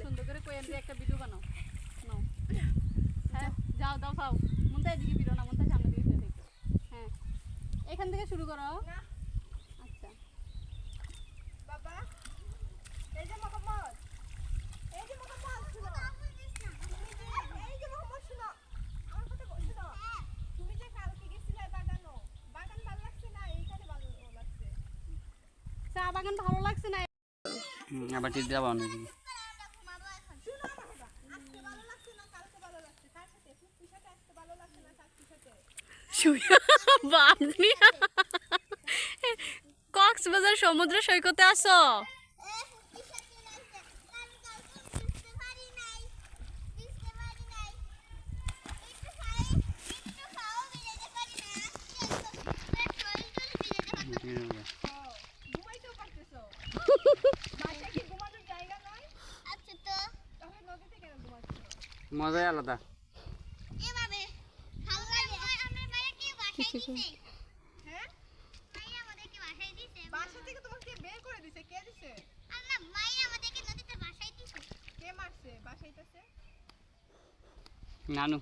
সুন্দর করে কই আনতে একটা ভিডিও বানাও নাও। হ্যাঁ যাও দাও খাও। মনটা এদিকে বিরো না, মনটা সামনে দিকে ফেলে দেখো। হ্যাঁ এখান থেকে শুরু করো। আচ্ছা বাবা এই যে মোহাম্মদ, এই যে মোহাম্মদ শুনো, এই যে মোহাম্মদ শুনো, আমার কথা শুনো। তুমি যে কালকে গেছিলে বাগানো, বাগান ভালো লাগছে না? এইখানে ভালো লাগছে। চা বাগান ভালো লাগছে না? আবার ঠিক যাবো না কক্সবাজার সমুদ্র সৈকতে আসো? মজাই আলাদা। বাসা থেকে তোমাকে বের করে দিছে? কে দিছে? আমাদেরকে নদীতে ভাসাই দিছে। কে মারছে? বাসাইতেছে নানু।